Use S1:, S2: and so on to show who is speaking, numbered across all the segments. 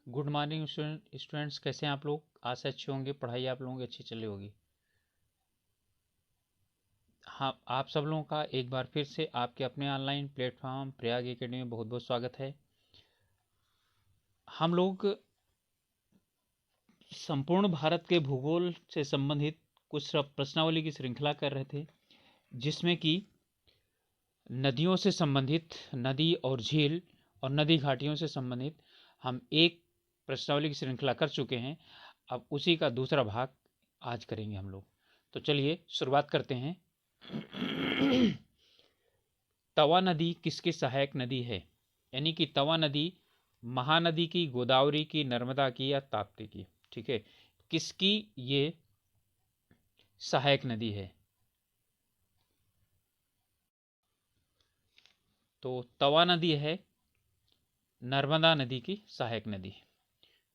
S1: Good morning students, कैसे हैं आप लोग। आशा अच्छे होंगे, पढ़ाई आप लोगों की अच्छी चल रही होगी। हाँ, आप सब लोगों का एक बार फिर से आपके अपने ऑनलाइन प्लेटफॉर्म प्रयाग एकेडमी में बहुत बहुत स्वागत है। हम लोग संपूर्ण भारत के भूगोल से संबंधित कुछ प्रश्नावली की श्रृंखला कर रहे थे, जिसमें कि नदियों से संबंधित, नदी और झील और नदी घाटियों से संबंधित हम एक प्रश्नावली की श्रृंखला कर चुके हैं। अब उसी का दूसरा भाग आज करेंगे हम लोग। तो चलिए शुरुआत करते हैं। तवा नदी किसकी सहायक नदी है? यानी कि तवा नदी महानदी की, गोदावरी की, नर्मदा की या ताप्ती की। ठीक है, किसकी ये सहायक नदी है? तो तवा नदी है नर्मदा नदी की सहायक नदी।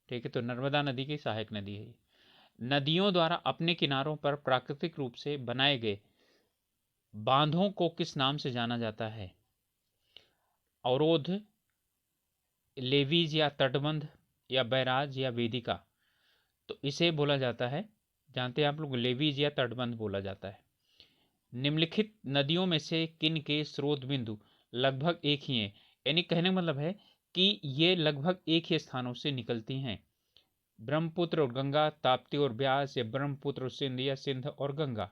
S1: ठीक है, तो नर्मदा नदी की सहायक नदी है। नदियों द्वारा अपने किनारों पर प्राकृतिक रूप से बनाए गए बांधों को किस नाम से जाना जाता है? अवरोध, लेवीज या तटबंध, या बैराज या वेदिका। तो इसे बोला जाता है, जानते हैं आप लोग, लेवीज या तटबंध बोला जाता है। निम्नलिखित नदियों में से किन के स्रोत बिंदु लगभग एक ही हैं? यानी कहने का मतलब है कि ये लगभग एक ही स्थानों से निकलती हैं। ब्रह्मपुत्र और गंगा, ताप्ती और ब्यास, या ब्रह्मपुत्र और सिंध, या सिंध और गंगा।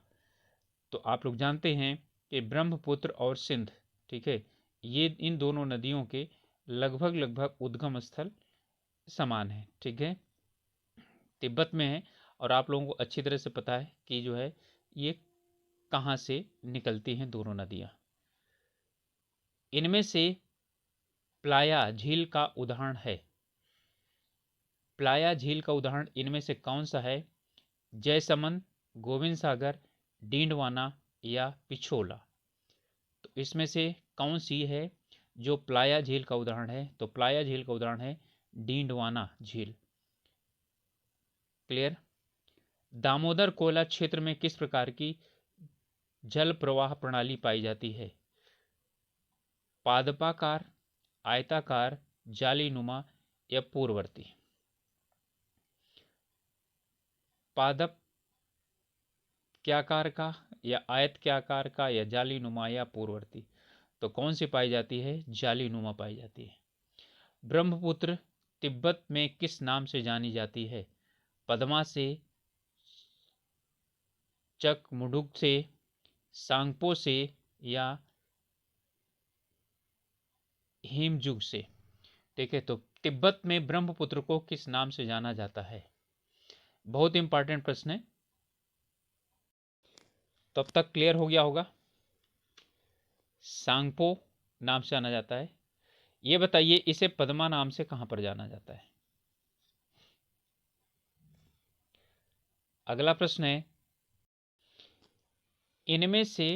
S1: तो आप लोग जानते हैं कि ब्रह्मपुत्र और सिंध, ठीक है, ये इन दोनों नदियों के लगभग लगभग उद्गम स्थल समान है। ठीक है, तिब्बत में है, और आप लोगों को अच्छी तरह से पता है कि जो है ये कहाँ से निकलती हैं दोनों नदियाँ। इनमें से प्लाया झील का उदाहरण है। प्लाया झील का उदाहरण इनमें से कौन सा है? जयसमंद, गोविंद सागर, डींडवाना या पिछोला। तो इसमें से कौन सी है जो प्लाया झील का उदाहरण है? तो प्लाया झील का उदाहरण है डींडवाना झील। क्लियर। दामोदर कोयला क्षेत्र में किस प्रकार की जल प्रवाह प्रणाली पाई जाती है? पादपाकार, आयताकार, जालीनुमा या पूर्ववर्ती। पादप के आकार का, या आयत के आकार का, या जालीनुमा या पूर्ववर्ती। तो कौन सी पाई जाती है? जालीनुमा पाई जाती है। ब्रह्मपुत्र तिब्बत में किस नाम से जानी जाती है? पद्मा से, चकमुडुक से, सांगपो से, या हिमजुग से। ठीक है, तो तिब्बत में ब्रह्मपुत्र को किस नाम से जाना जाता है? बहुत इंपॉर्टेंट प्रश्न है। तो अब तक क्लियर हो गया होगा। सांगपो नाम से जाना जाता है। ये बताइए, इसे पद्मा नाम से कहां पर जाना जाता है? अगला प्रश्न है, इनमें से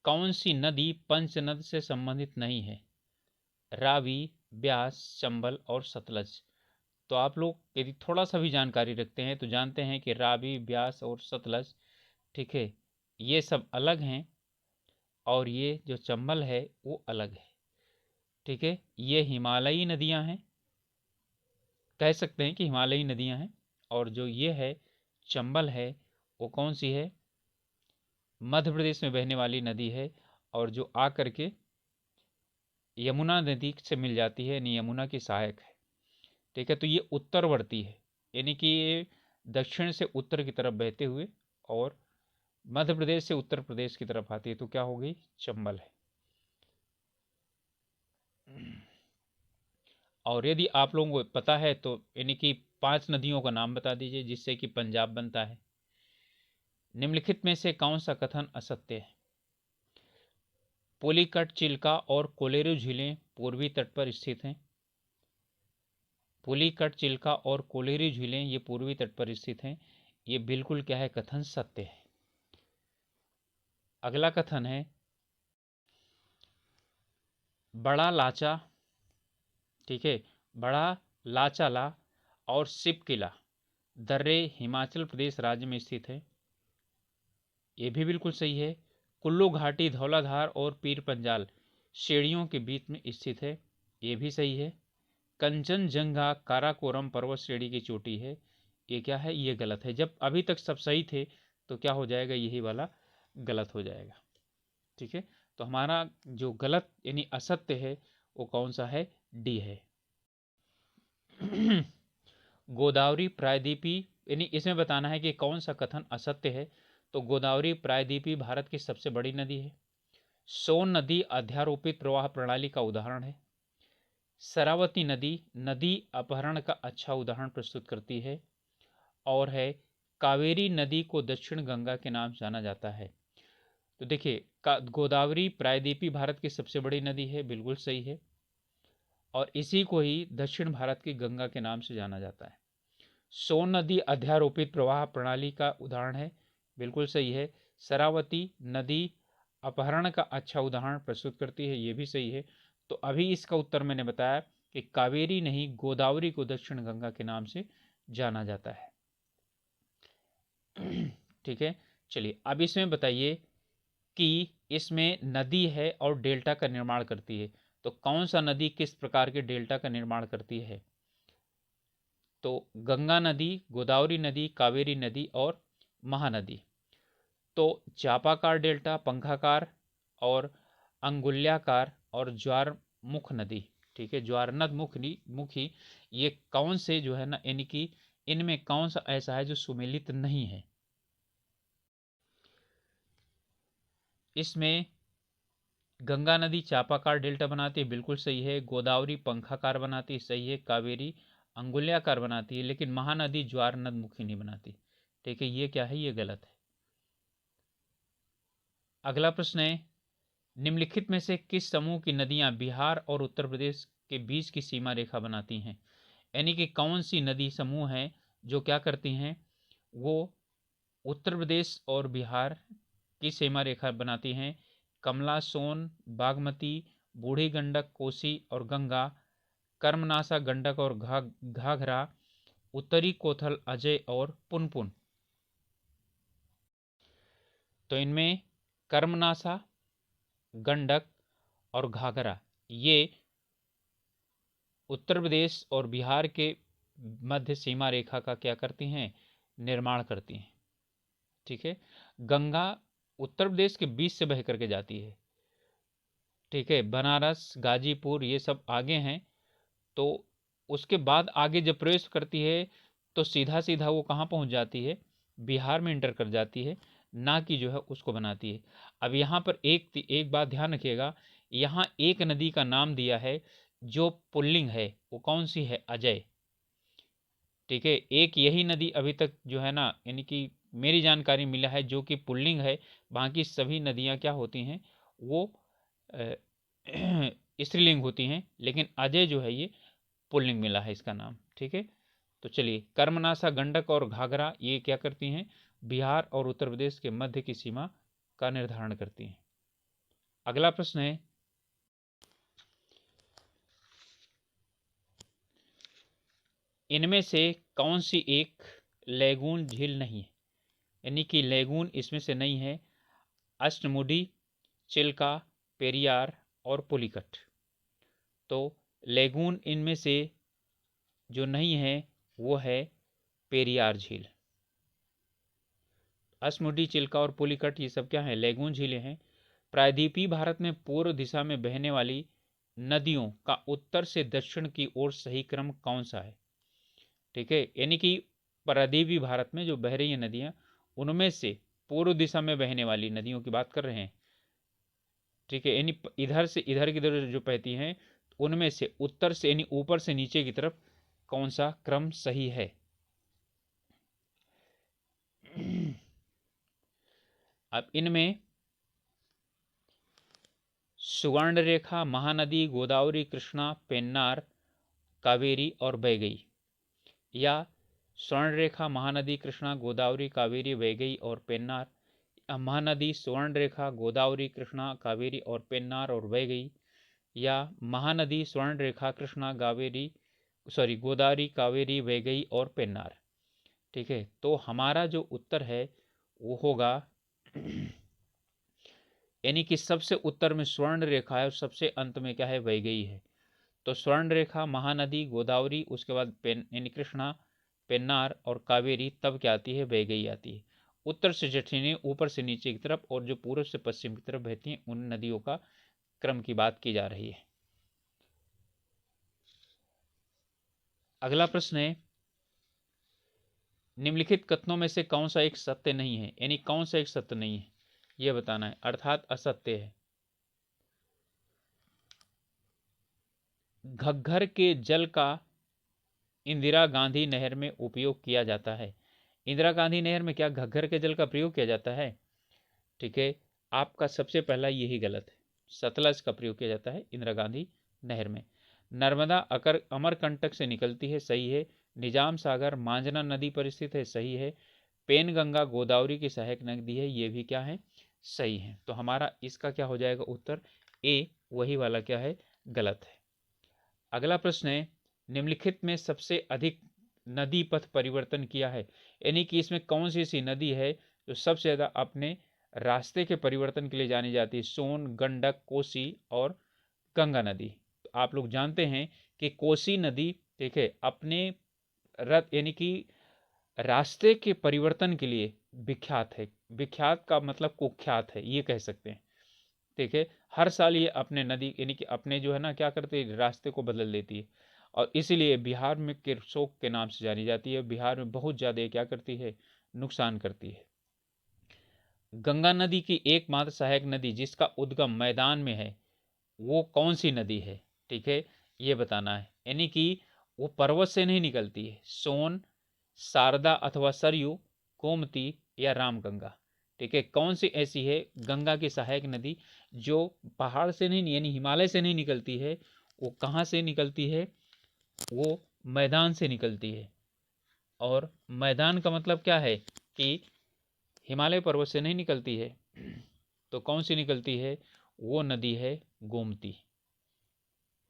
S1: कौन सी नदी पंचनद से संबंधित नहीं है? रावी, ब्यास, चंबल और सतलज। तो आप लोग यदि थोड़ा सा भी जानकारी रखते हैं तो जानते हैं कि रावी, ब्यास और सतलज, ठीक है, ये सब अलग हैं, और ये जो चंबल है वो अलग है। ठीक है, ये हिमालयी नदियां हैं, कह सकते हैं कि हिमालयी नदियां हैं। और जो ये है चंबल है, वो कौन सी है? मध्य प्रदेश में बहने वाली नदी है, और जो आकर के यमुना नदी से मिल जाती है, यानी यमुना की सहायक है। ठीक है, तो ये उत्तरवर्ती है, यानी कि ये दक्षिण से उत्तर की तरफ बहते हुए और मध्य प्रदेश से उत्तर प्रदेश की तरफ आती है, तो क्या हो गई? चंबल है। और यदि आप लोगों को पता है तो यानी कि 5 नदियों का नाम बता दीजिए जिससे कि पंजाब बनता है। निम्नलिखित में से कौन सा कथन असत्य है? पुलिकट, चिल्का और कोलेरू झीलें पूर्वी तट पर स्थित हैं। पुलिकट, चिल्का और कोलेरू झीलें ये पूर्वी तट पर स्थित हैं। ये बिल्कुल क्या है? कथन सत्य है। अगला कथन है, बड़ा लाचा, ठीक है, बड़ा लाचाला और सिपकिला दर्रे हिमाचल प्रदेश राज्य में स्थित है। ये भी बिल्कुल सही है। कुल्लू घाटी धौलाधार और पीर पंजाल श्रेणियों के बीच में स्थित है। ये भी सही है। कंचनजंगा काराकोरम पर्वत श्रेणी की चोटी है। ये क्या है, ये गलत है। जब अभी तक सब सही थे तो क्या हो जाएगा, यही वाला गलत हो जाएगा। ठीक है, तो हमारा जो गलत यानी असत्य है वो कौन सा है, डी है। गोदावरी प्रायद्वीपी, यानी इसमें बताना है कि कौन सा कथन असत्य है। तो गोदावरी प्रायद्वीपी भारत की सबसे बड़ी नदी है। सोन नदी अध्यारोपित प्रवाह प्रणाली का उदाहरण है। शरावती नदी नदी अपहरण का अच्छा उदाहरण प्रस्तुत करती है। और है कावेरी नदी को दक्षिण गंगा के नाम से जाना जाता है। तो देखिए, गोदावरी प्रायद्वीपी भारत की सबसे बड़ी नदी है, बिल्कुल सही है। और इसी को ही दक्षिण भारत की गंगा के नाम से जाना जाता है। सोन नदी अध्यारोपित प्रवाह प्रणाली का उदाहरण है, बिल्कुल सही है। शरावती नदी अपहरण का अच्छा उदाहरण प्रस्तुत करती है, ये भी सही है। तो अभी इसका उत्तर मैंने बताया कि कावेरी नहीं, गोदावरी को दक्षिण गंगा के नाम से जाना जाता है। ठीक है, चलिए अब इसमें बताइए कि इसमें नदी है और डेल्टा का निर्माण करती है। तो कौन सा नदी किस प्रकार के डेल्टा का निर्माण करती है? तो गंगा नदी, गोदावरी नदी, कावेरी नदी और महानदी। तो चापाकार डेल्टा, पंखाकार और अंगुल्याकार और ज्वारमुख नदी, ठीक है, ज्वारनद मुखी, ये कौन से जो है ना, यानी कि इनमें कौन सा ऐसा है जो सुमेलित नहीं है? इसमें गंगा नदी चापाकार डेल्टा बनाती है, बिल्कुल सही है। गोदावरी पंखाकार बनाती है, सही है। कावेरी अंगुल्याकार बनाती है, लेकिन महानदी ज्वारनद मुखी नहीं बनाती। ठीक है, ये क्या है, ये गलत है। अगला प्रश्न है, निम्नलिखित में से किस समूह की नदियां बिहार और उत्तर प्रदेश के बीच की सीमा रेखा बनाती हैं? यानी कि कौन सी नदी समूह है जो क्या करती हैं, वो उत्तर प्रदेश और बिहार की सीमा रेखा बनाती हैं? कमला, सोन, बागमती, बूढ़ी गंडक, कोसी और गंगा, कर्मनासा, गंडक और घाघरा, उत्तरी कोथल, अजय और पुनपुन। तो इनमें कर्मनासा, गंडक और घाघरा, ये उत्तर प्रदेश और बिहार के मध्य सीमा रेखा का क्या करती हैं, निर्माण करती हैं। ठीक है, गंगा उत्तर प्रदेश के बीच से बह करके जाती है। ठीक है, बनारस, गाजीपुर ये सब आगे हैं। तो उसके बाद आगे जब प्रवेश करती है तो सीधा सीधा वो कहाँ पहुँच जाती है, बिहार में इंटर कर जाती है, ना कि जो है उसको बनाती है। अब यहाँ पर एक बात ध्यान रखिएगा, यहाँ एक नदी का नाम दिया है जो पुल्लिंग है, वो कौन सी है, अजय। ठीक है, एक यही नदी अभी तक जो है ना, यानी कि मेरी जानकारी मिला है जो कि पुल्लिंग है। बाकी सभी नदियाँ क्या होती हैं, वो स्त्रीलिंग होती हैं, लेकिन अजय जो है ये पुल्लिंग मिला है इसका नाम। ठीक है, तो चलिए, कर्मनासा, गंडक और घाघरा ये क्या करती हैं, बिहार और उत्तर प्रदेश के मध्य की सीमा का निर्धारण करती हैं। अगला प्रश्न है, इनमें से कौन सी एक लैगून झील नहीं है? यानी कि लैगून इसमें से नहीं है। अष्टमुडी, चिल्का, पेरियार और पुलिकट। तो लैगून इनमें से जो नहीं है वो है पेरियार झील। अष्टमुडी, चिल्का और पुलिकट ये सब क्या है, लैगून झीलें हैं। प्रायद्वीपीय भारत में पूर्व दिशा में बहने वाली नदियों का उत्तर से दक्षिण की ओर सही क्रम कौन सा है? ठीक है, यानी कि प्रायद्वीपीय भारत में जो बह रही है नदियां, उनमें से पूर्व दिशा में बहने वाली नदियों की बात कर रहे हैं। ठीक है, यानी इधर से इधर की तरफ जो बहती हैं, उनमें से उत्तर से यानी ऊपर से नीचे की तरफ कौन सा क्रम सही है? अब इनमें सुवर्ण रेखा, महानदी, गोदावरी, कृष्णा, पेन्नार, कावेरी और वैगई, या स्वर्ण रेखा, महानदी, कृष्णा, गोदावरी, कावेरी, वैगई और पेन्नार, महानदी, स्वर्ण रेखा, गोदावरी, कृष्णा, कावेरी और पेन्नार और वैगई, या महानदी, स्वर्ण रेखा, कृष्णा, गोदावरी, कावेरी, वैगई और पेन्नार। ठीक है, तो हमारा जो उत्तर है वो होगा यानी कि सबसे उत्तर में स्वर्ण रेखा है और सबसे अंत में क्या है, वैगई है। तो स्वर्णरेखा, महानदी, गोदावरी, उसके बाद यानी कृष्णा, पेन्नार और कावेरी तब क्या आती है, वैगई आती है। उत्तर से दक्षिणी, ऊपर से नीचे की तरफ और जो पूर्व से पश्चिम की तरफ बहती हैं उन नदियों का क्रम की बात की जा रही है। अगला प्रश्न है, निम्नलिखित कथनों में से कौन सा एक सत्य नहीं है, यानी कौन सा एक सत्य नहीं है यह बताना है, अर्थात असत्य है। घग्घर के जल का इंदिरा गांधी नहर में उपयोग किया जाता है। इंदिरा गांधी नहर में क्या घग्घर के जल का प्रयोग किया जाता है? ठीक है, आपका सबसे पहला यही गलत है। सतलज का प्रयोग किया जाता है इंदिरा गांधी नहर में। नर्मदा अमरकंटक से निकलती है, सही है। निजाम सागर मांझना नदी पर स्थित है, सही है। पेनगंगा गोदावरी की सहायक नदी है, ये भी क्या है, सही है। तो हमारा इसका क्या हो जाएगा उत्तर, ए, वही वाला क्या है, गलत है। अगला प्रश्न है, निम्नलिखित में सबसे अधिक नदी पथ परिवर्तन किया है, यानी कि इसमें कौन सी ऐसी नदी है जो सबसे ज़्यादा अपने रास्ते के परिवर्तन के लिए जानी जाती है? सोन, गंडक, कोसी और गंगा नदी। तो आप लोग जानते हैं कि कोसी नदी, ठीक है, अपने रथ यानी कि रास्ते के परिवर्तन के लिए विख्यात है। विख्यात का मतलब कुख्यात है, ये कह सकते हैं। ठीक है, हर साल ये अपने नदी यानी कि अपने जो है ना क्या करते हैं, रास्ते को बदल देती है और इसीलिए बिहार में किरसोक के नाम से जानी जाती है। बिहार में बहुत ज़्यादा क्या करती है, नुकसान करती है। गंगा नदी की एकमात्र सहायक नदी जिसका उद्गम मैदान में है वो कौन सी नदी है? ठीक है, ये बताना है, यानी कि वो पर्वत से नहीं निकलती है। सोन, शारदा अथवा सरयू, गोमती या रामगंगा। ठीक है, कौन सी ऐसी है गंगा की सहायक नदी जो पहाड़ से नहीं यानी हिमालय से नहीं निकलती है, वो कहाँ से निकलती है, वो मैदान से निकलती है। और मैदान का मतलब क्या है कि हिमालय पर्वत से नहीं निकलती है, तो कौन सी निकलती है, वो नदी है गोमती।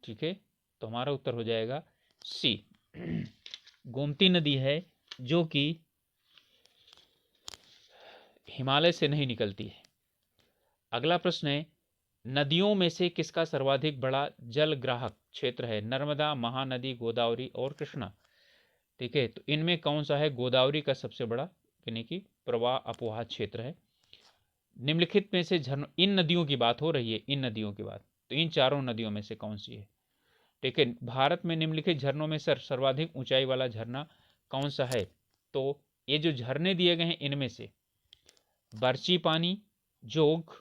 S1: ठीक है, तो हमारा उत्तर हो जाएगा सी, गोमती नदी है जो कि हिमालय से नहीं निकलती है। अगला प्रश्न है, नदियों में से किसका सर्वाधिक बड़ा जल ग्राहक क्षेत्र है? नर्मदा, महानदी, गोदावरी और कृष्णा। ठीक है, तो इनमें कौन सा है, गोदावरी का सबसे बड़ा यानी कि प्रवाह अपवाह क्षेत्र है। निम्नलिखित में से झरनों, इन नदियों की बात हो रही है, इन नदियों की बात, तो इन चारों नदियों में से कौन सी है? ठीक है, भारत में निम्नलिखित झरनों में सर्वाधिक ऊंचाई वाला झरना कौन सा है? तो ये जो झरने दिए गए हैं इनमें से बरची पानी, जोग,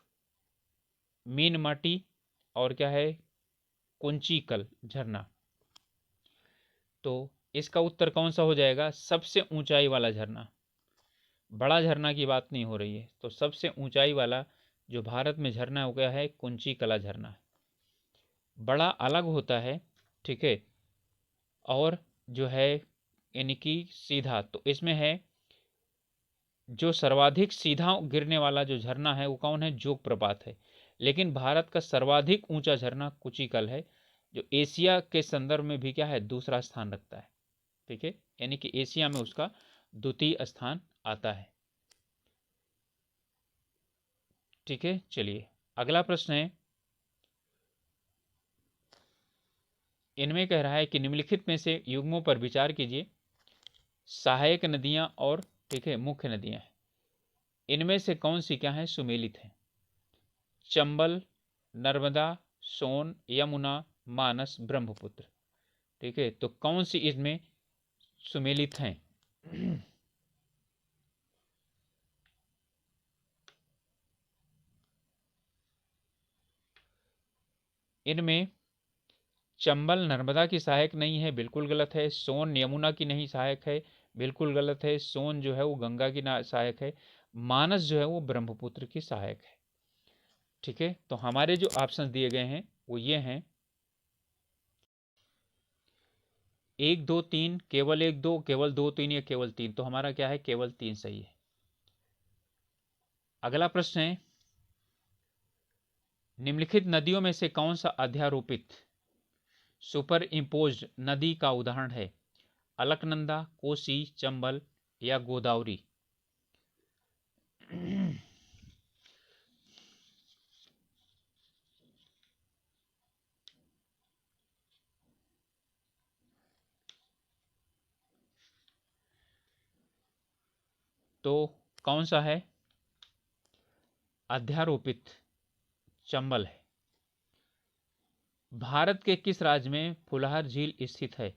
S1: मीन माटी और क्या है, कुंचिकल झरना। तो इसका उत्तर कौन सा हो जाएगा, सबसे ऊंचाई वाला झरना। बड़ा झरना की बात नहीं हो रही है, तो सबसे ऊंचाई वाला जो भारत में झरना हो गया है कुंचिकला झरना। बड़ा अलग होता है, ठीक है, और जो है यानी कि सीधा, तो इसमें है जो सर्वाधिक सीधा गिरने वाला जो झरना है वो कौन है, जोग प्रपात है। लेकिन भारत का सर्वाधिक ऊंचा झरना कुचिकल है जो एशिया के संदर्भ में भी क्या है, दूसरा स्थान रखता है। ठीक है, यानी कि एशिया में उसका द्वितीय स्थान आता है। ठीक है, चलिए अगला प्रश्न है, इनमें कह रहा है कि निम्नलिखित में से युग्मों पर विचार कीजिए, सहायक नदियां और ठीक है मुख्य नदियां हैं, इनमें से कौन सी क्या है, सुमेलित है? चंबल, नर्मदा, सोन, यमुना, मानस, ब्रह्मपुत्र। ठीक है, तो कौन सी इसमें सुमेलित हैं? इनमें चंबल नर्मदा की सहायक नहीं है, बिल्कुल गलत है। सोन यमुना की नहीं सहायक है, बिल्कुल गलत है। सोन जो है वो गंगा की सहायक है। मानस जो है वो ब्रह्मपुत्र की सहायक है। ठीक है, तो हमारे जो ऑप्शन दिए गए हैं वो ये हैं, 1 2 3, केवल 1 2, केवल 2 3 या केवल 3। तो हमारा क्या है, केवल 3 सही है। अगला प्रश्न है, निम्नलिखित नदियों में से कौन सा अध्यारोपित सुपर इम्पोज्ड नदी का उदाहरण है? अलकनंदा, कोसी, चंबल या गोदावरी। तो कौन सा है? अध्यारोपित चंबल है। भारत के किस राज्य में फुलहार झील स्थित है?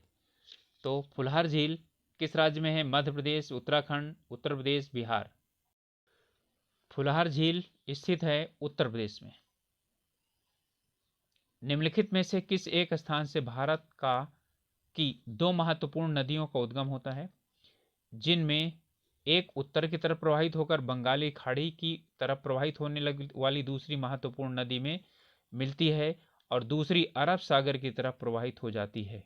S1: तो फुलहार झील किस राज्य में है? मध्य प्रदेश, उत्तराखंड, उत्तर प्रदेश, बिहार। फुलहार झील स्थित है उत्तर प्रदेश में। निम्नलिखित में से किस एक स्थान से भारत की दो महत्वपूर्ण नदियों का उद्गम होता है, जिनमें एक उत्तर की तरफ प्रवाहित होकर बंगाली खाड़ी की तरफ प्रवाहित होने वाली दूसरी महत्वपूर्ण नदी में मिलती है और दूसरी अरब सागर की तरफ प्रवाहित हो जाती है?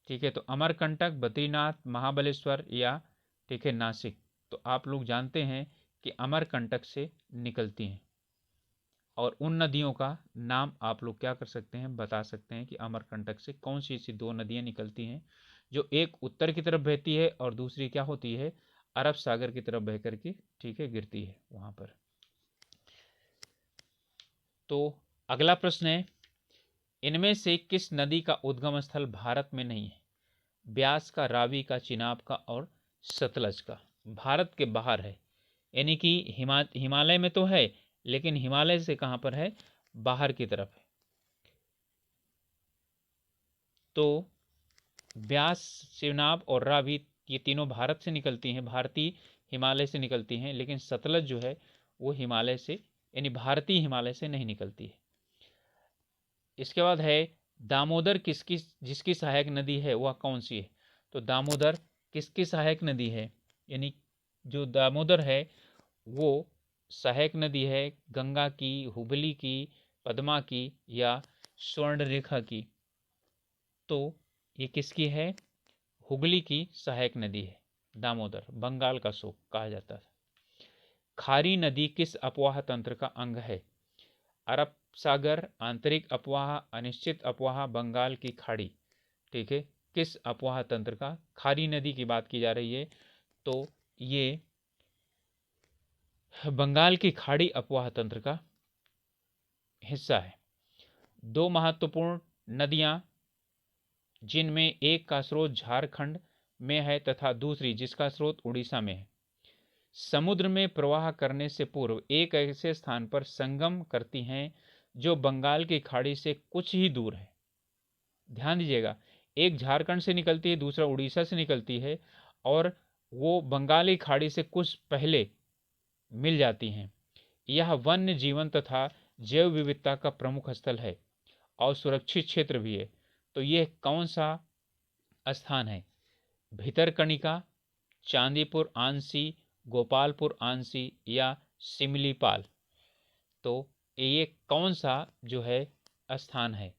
S1: ठीक है, तो अमरकंटक, बद्रीनाथ, महाबलेश्वर या ठीक है नासिक। तो आप लोग जानते हैं कि अमरकंटक से निकलती हैं, और उन नदियों का नाम आप लोग क्या कर सकते हैं, बता सकते हैं कि अमरकंटक से कौन सी ऐसी दो नदियां निकलती हैं जो एक उत्तर की तरफ बहती है और दूसरी क्या होती है, अरब सागर की तरफ बह करके ठीक है गिरती है वहां पर। तो अगला प्रश्न है, इनमें से किस नदी का उद्गम स्थल भारत में नहीं है? ब्यास का, रावी का, चिनाब का और सतलज का। भारत के बाहर है, यानी कि हिमालय में तो है, लेकिन हिमालय से कहां पर है, बाहर की तरफ है। तो ब्यास, चिनाब और रावी ये तीनों भारत से निकलती हैं, भारतीय हिमालय से निकलती हैं, लेकिन सतलज जो है वो हिमालय से यानी भारतीय हिमालय से नहीं निकलती है। इसके बाद है दामोदर जिसकी सहायक नदी है वह कौन सी है? तो दामोदर किसकी सहायक नदी है? यानी जो दामोदर है वो सहायक नदी है गंगा की, हुबली की, पद्मा की या स्वर्णरेखा की? तो ये किसकी है? हुगली की सहायक नदी है दामोदर, बंगाल का शोक कहा जाता है। खारी नदी किस अपवाह तंत्र का अंग है? अरब सागर, आंतरिक अपवाह, अनिश्चित अपवाह, बंगाल की खाड़ी। ठीक है, किस अपवाह तंत्र का? खारी नदी की बात की जा रही है, तो ये बंगाल की खाड़ी अपवाह तंत्र का हिस्सा है। दो महत्वपूर्ण नदियां जिनमें एक का स्रोत झारखंड में है तथा दूसरी जिसका स्रोत उड़ीसा में है, समुद्र में प्रवाह करने से पूर्व एक ऐसे स्थान पर संगम करती हैं जो बंगाल की खाड़ी से कुछ ही दूर है। ध्यान दीजिएगा, एक झारखंड से निकलती है, दूसरा उड़ीसा से निकलती है, और वो बंगाली खाड़ी से कुछ पहले मिल जाती हैं। यह वन्य जीवन तथा जैव विविधता का प्रमुख स्थल है और सुरक्षित क्षेत्र भी है। तो यह कौन सा स्थान है? भितरकनिका, चांदीपुर आंसी, गोपालपुर आंसी या सिमलीपाल? तो ये कौन सा जो है स्थान है?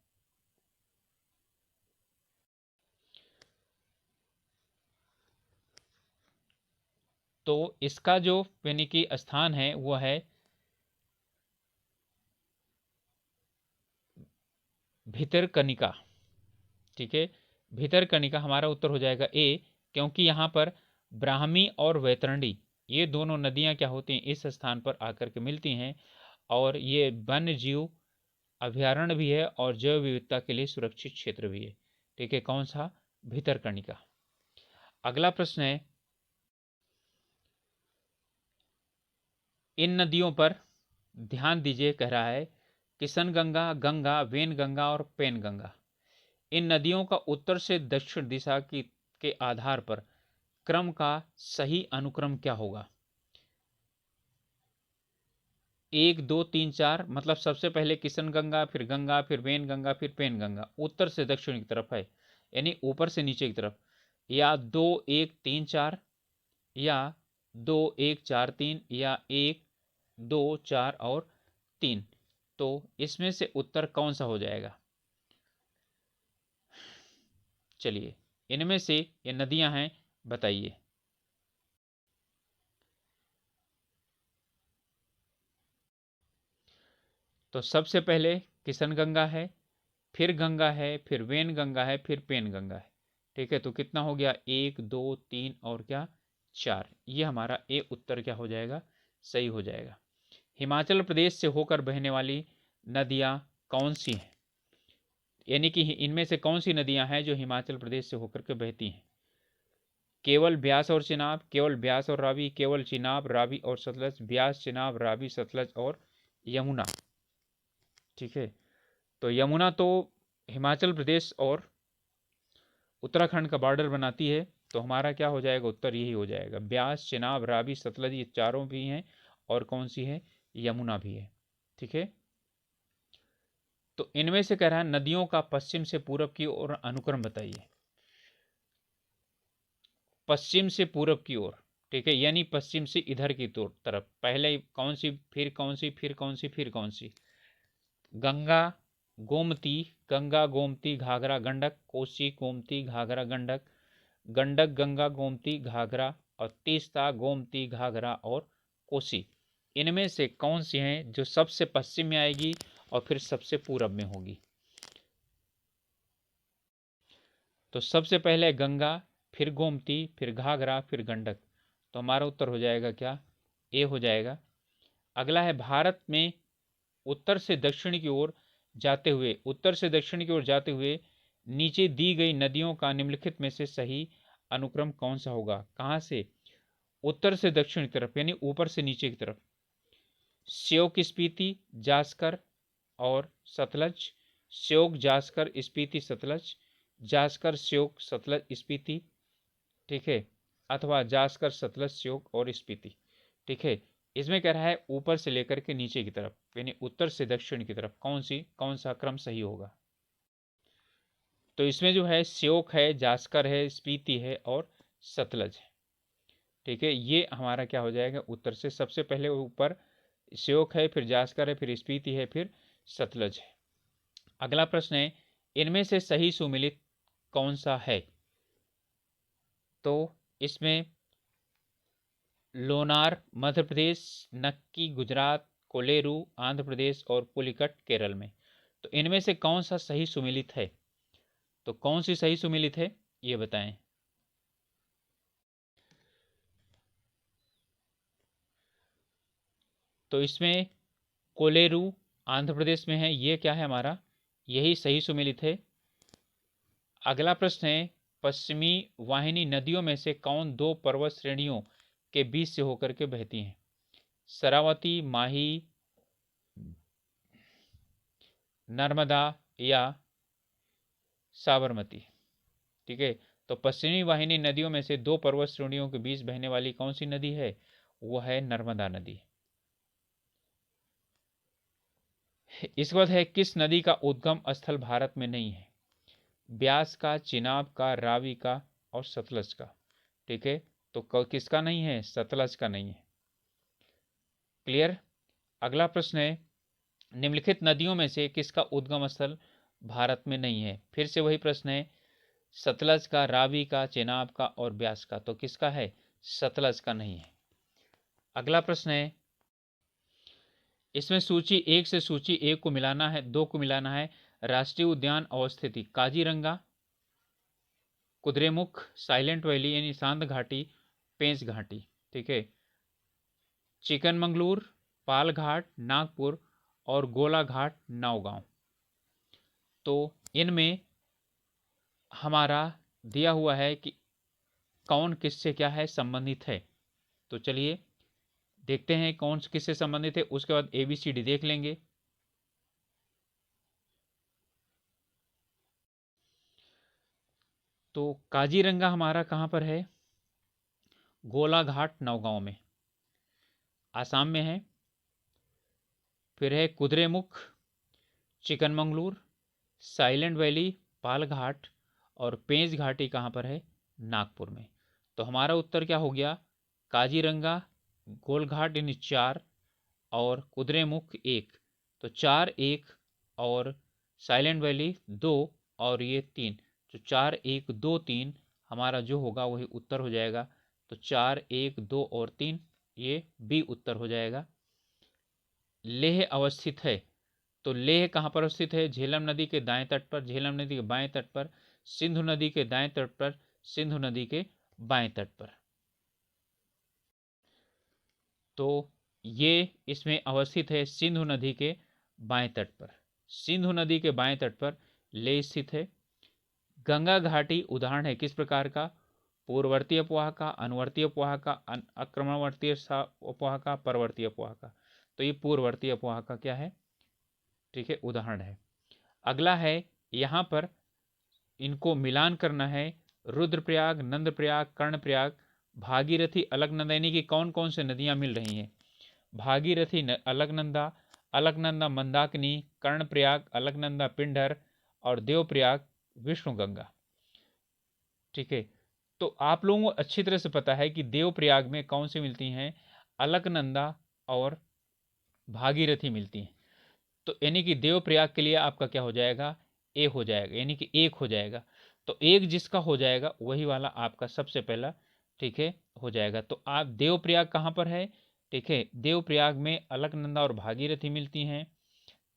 S1: तो इसका जो यानी कि स्थान है वो है भितरकनिका। ठीक है, भितरकनिका हमारा उत्तर हो जाएगा ए, क्योंकि यहाँ पर ब्राह्मी और वैतरणी ये दोनों नदियाँ क्या होती हैं, इस स्थान पर आकर के मिलती हैं, और ये वन्य जीव अभ्यारण्य भी है और जैव विविधता के लिए सुरक्षित क्षेत्र भी है। ठीक है, कौन सा? भितरकनिका। अगला प्रश्न है, इन नदियों पर ध्यान दीजिए, कह रहा है किशन गंगा, गंगा, वेन गंगा और पेन गंगा। इन नदियों का उत्तर से दक्षिण दिशा की के आधार पर क्रम का सही अनुक्रम क्या होगा? 1 2 3 4, मतलब सबसे पहले किशन गंगा, फिर वेन गंगा, फिर पेन गंगा, उत्तर से दक्षिण की तरफ है, यानी ऊपर से नीचे की तरफ। या 2 1 3 4, या 2 1 4 3, या 1 2 4 और 3। तो इसमें से उत्तर कौन सा हो जाएगा? चलिए, इनमें से ये नदियां हैं, बताइए। तो सबसे पहले किशन गंगा है, फिर गंगा है, फिर वेन गंगा है, फिर पेन गंगा है। ठीक है, तो कितना हो गया? 1 2 3 और क्या, 4। ये हमारा ए उत्तर क्या हो जाएगा? सही हो जाएगा। हिमाचल प्रदेश से होकर बहने वाली नदियां कौन सी हैं? यानी कि इनमें से कौन सी नदियां हैं जो हिमाचल प्रदेश से होकर के बहती हैं? केवल ब्यास और चिनाब, केवल ब्यास और रावी, केवल चिनाब, रावी और सतलज, ब्यास, चिनाब, रावी, सतलज और यमुना। ठीक है, तो यमुना तो हिमाचल प्रदेश और उत्तराखंड का बॉर्डर बनाती है, तो हमारा क्या हो जाएगा, उत्तर यही हो जाएगा। ब्यास, चिनाब, रावी, सतलज ये चारों भी हैं, और कौन सी है, यमुना भी है। ठीक है, तो इनमें से कह रहा है नदियों का पश्चिम से पूरब की ओर अनुक्रम बताइए। पश्चिम से पूरब की ओर, ठीक है, यानी पश्चिम से इधर की तरफ, पहले कौन सी, फिर कौन सी, फिर कौन सी, फिर कौन सी। गंगा, गोमती, गंगा, गोमती, घाघरा, गंडक, कोसी, गोमती, घाघरा, गंडक, गंडक, गंगा, गोमती, घाघरा, और तीस्ता, गोमती, घाघरा और कोसी। इनमें से कौन सी हैं जो सबसे पश्चिम में आएगी और फिर सबसे पूरब में होगी। तो सबसे पहले गंगा, फिर गोमती, फिर घाघरा, फिर गंडक। तो हमारा उत्तर हो जाएगा क्या, ए हो जाएगा। अगला है भारत में उत्तर से दक्षिण की ओर जाते हुए, उत्तर से दक्षिण की ओर जाते हुए नीचे दी गई नदियों का निम्नलिखित में से सही अनुक्रम कौन सा होगा। कहां से, उत्तर से दक्षिण की तरफ, यानी ऊपर से नीचे की तरफ। श्योक, स्पीति, जासकर और सतलज, श्योक, जासकर, स्पीति, सतलज, जासकर, श्योक, सतलज, स्पीति। ठीक है, अथवा जासकर, सतलज, श्योक और स्पीति। ठीक है, इसमें कह रहा है ऊपर से लेकर के नीचे की तरफ, यानी उत्तर से दक्षिण की तरफ कौन सा क्रम सही होगा। तो इसमें जो है श्योक है, जासकर है, स्पीति है और सतलज है। ठीक है, ये हमारा क्या हो जाएगा, उत्तर से सबसे पहले ऊपर श्योक है, फिर जासकर है, फिर स्पीति है, फिर सतलज है। अगला प्रश्न है, इनमें से सही सुमेलित कौन सा है। तो इसमें लोनार मध्य प्रदेश, नक्की गुजरात, कोलेरू आंध्र प्रदेश और पुलिकट केरल में। तो इनमें से कौन सा सही सुमेलित है। तो कौन सी सही सुमेलित है ये बताएं। तो इसमें कोलेरू आंध्र प्रदेश में है, ये क्या है हमारा, यही सही सुमेलित है। अगला प्रश्न है, पश्चिमी वाहिनी नदियों में से कौन दो पर्वत श्रेणियों के बीच से होकर के बहती हैं। शरावती, माही, नर्मदा या साबरमती। ठीक है, तो पश्चिमी वाहिनी नदियों में से दो पर्वत श्रेणियों के बीच बहने वाली कौन सी नदी है, वह है नर्मदा नदी। इस बात है, किस नदी का उद्गम स्थल भारत में नहीं है। ब्यास का, चिनाब का, रावी का और सतलज का। ठीक है, तो किसका नहीं है, सतलज का नहीं है। क्लियर। अगला प्रश्न है, निम्नलिखित नदियों में से किसका उद्गम स्थल भारत में नहीं है। फिर से वही प्रश्न है, सतलज का, रावी का, चेनाब का और ब्यास का। तो किसका है, सतलज का नहीं है। अगला प्रश्न है, इसमें सूची एक से सूची एक को मिलाना है, दो को मिलाना है। राष्ट्रीय उद्यान अवस्थिति, काजीरंगा, कुद्रेमुख, साइलेंट वैली यानी शांत घाटी, पेंच घाटी। ठीक है, चिकनमंगलूर, पालघाट, नागपुर और गोलाघाट, नौगांव। तो इनमें हमारा दिया हुआ है कि कौन किससे क्या है, संबंधित है। तो चलिए देखते हैं कौन किससे संबंधित है, उसके बाद ABCD देख लेंगे। तो काजीरंगा हमारा कहां पर है, गोलाघाट, नौगांव में, आसाम में है। फिर है कुद्रेमुख, चिकनमंगलूर, साइलेंट वैली, पालघाट और पेंच घाटी कहाँ पर है, नागपुर में। तो हमारा उत्तर क्या हो गया, काजीरंगा, गोलघाट यानी 4 और कुद्रेमुख 1। तो 4, 1 और साइलेंट वैली 2 और ये 3। तो 4, 1, 2, 3 हमारा जो होगा वही उत्तर हो जाएगा। तो 4, 1, 2 और 3 ये बी उत्तर हो जाएगा। लेह अवस्थित है, तो लेह कहाँ पर स्थित है, झेलम नदी के दाएं तट पर, झेलम नदी के बाएं तट पर, सिंधु नदी के दाएं तट पर, सिंधु नदी के बाएं तट पर। तो ये इसमें अवस्थित है सिंधु नदी के बाएं तट पर, सिंधु नदी के बाएं तट पर लेह स्थित है। गंगा घाटी उदाहरण है किस प्रकार का, पूर्ववर्ती अपवाहका, अनुवर्ती अपवाहका, आक्रमणवर्ती अपवाहका, परवर्ती अपवाहका। तो ये पूर्ववर्ती अपवाहका क्या है, ठीक है, उदाहरण है। अगला है, यहाँ पर इनको मिलान करना है। रुद्रप्रयाग, नंदप्रयाग, कर्णप्रयाग, भागीरथी, अलकनंदा, यानी कि कौन कौन से नदियाँ मिल रही हैं। भागीरथी अलकनंदा, अलकनंदा मंदाकिनी, कर्णप्रयाग अलकनंदा पिंडर, और देवप्रयाग विष्णुगंगा। ठीक है, तो आप लोगों को अच्छी तरह से पता है कि देवप्रयाग में कौन सी मिलती हैं, अलकनंदा और भागीरथी मिलती हैं। तो यानी कि देवप्रयाग के लिए आपका क्या हो जाएगा, ए हो जाएगा, यानी कि एक हो जाएगा। तो एक जिसका हो जाएगा वही वाला आपका सबसे पहला, ठीक है, हो जाएगा। तो आप देवप्रयाग कहाँ पर है, ठीक है, देवप्रयाग में अलकनंदा और भागीरथी मिलती हैं।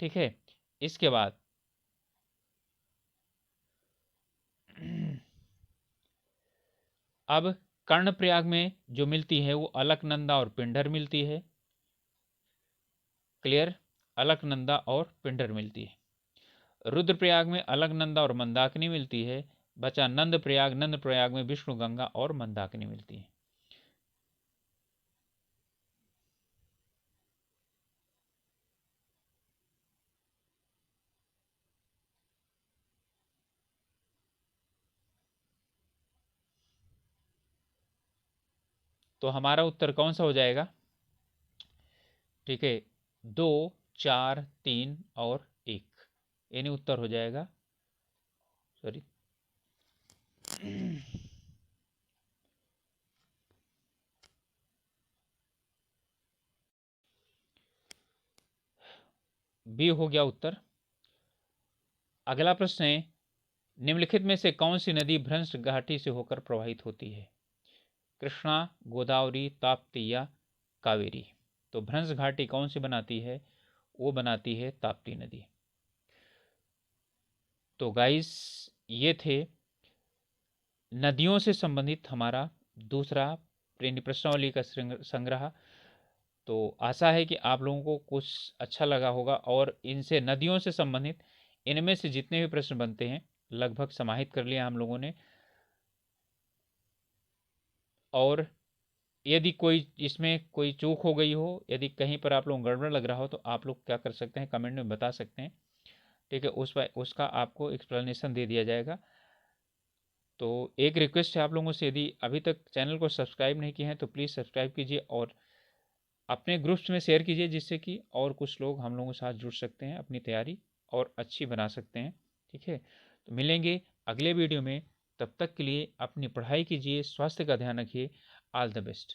S1: ठीक है, इसके बाद अब कर्णप्रयाग में जो मिलती है वो अलकनंदा और पिंडर मिलती है। क्लियर, अलकनंदा और पिंडर मिलती है। रुद्रप्रयाग में अलकनंदा और मंदाकिनी मिलती है। बचा नंदप्रयाग, नंदप्रयाग में विष्णुगंगा और मंदाकिनी मिलती है। तो हमारा उत्तर कौन सा हो जाएगा, ठीक है, 2, 4, 3 और 1, यानी उत्तर हो जाएगा, सॉरी, बी हो गया उत्तर। अगला प्रश्न है, निम्नलिखित में से कौन सी नदी भ्रंश घाटी से होकर प्रवाहित होती है। कृष्णा, गोदावरी, ताप्ती या कावेरी। तो भ्रंश घाटी कौन सी बनाती है, वो बनाती है ताप्ती नदी। तो गाइस, ये थे नदियों से संबंधित हमारा दूसरा प्रश्नावली का संग्रह। तो आशा है कि आप लोगों को कुछ अच्छा लगा होगा, और इनसे नदियों से संबंधित इनमें से जितने भी प्रश्न बनते हैं लगभग समाहित कर लिया हम लोगों ने। और यदि कोई इसमें कोई चूक हो गई हो, यदि कहीं पर आप लोग गड़बड़ लग रहा हो, तो आप लोग क्या कर सकते हैं, कमेंट में बता सकते हैं। ठीक है, उसका आपको एक्सप्लेनेशन दे दिया जाएगा। तो एक रिक्वेस्ट है आप लोगों से, यदि अभी तक चैनल को सब्सक्राइब नहीं किए हैं तो प्लीज़ सब्सक्राइब कीजिए और अपने ग्रुप्स में शेयर कीजिए, जिससे कि और कुछ लोग हम लोगों के साथ जुड़ सकते हैं, अपनी तैयारी और अच्छी बना सकते हैं। ठीक है, तो मिलेंगे अगले वीडियो में। तब तक के लिए अपनी पढ़ाई कीजिए, स्वास्थ्य का ध्यान रखिए। All the best.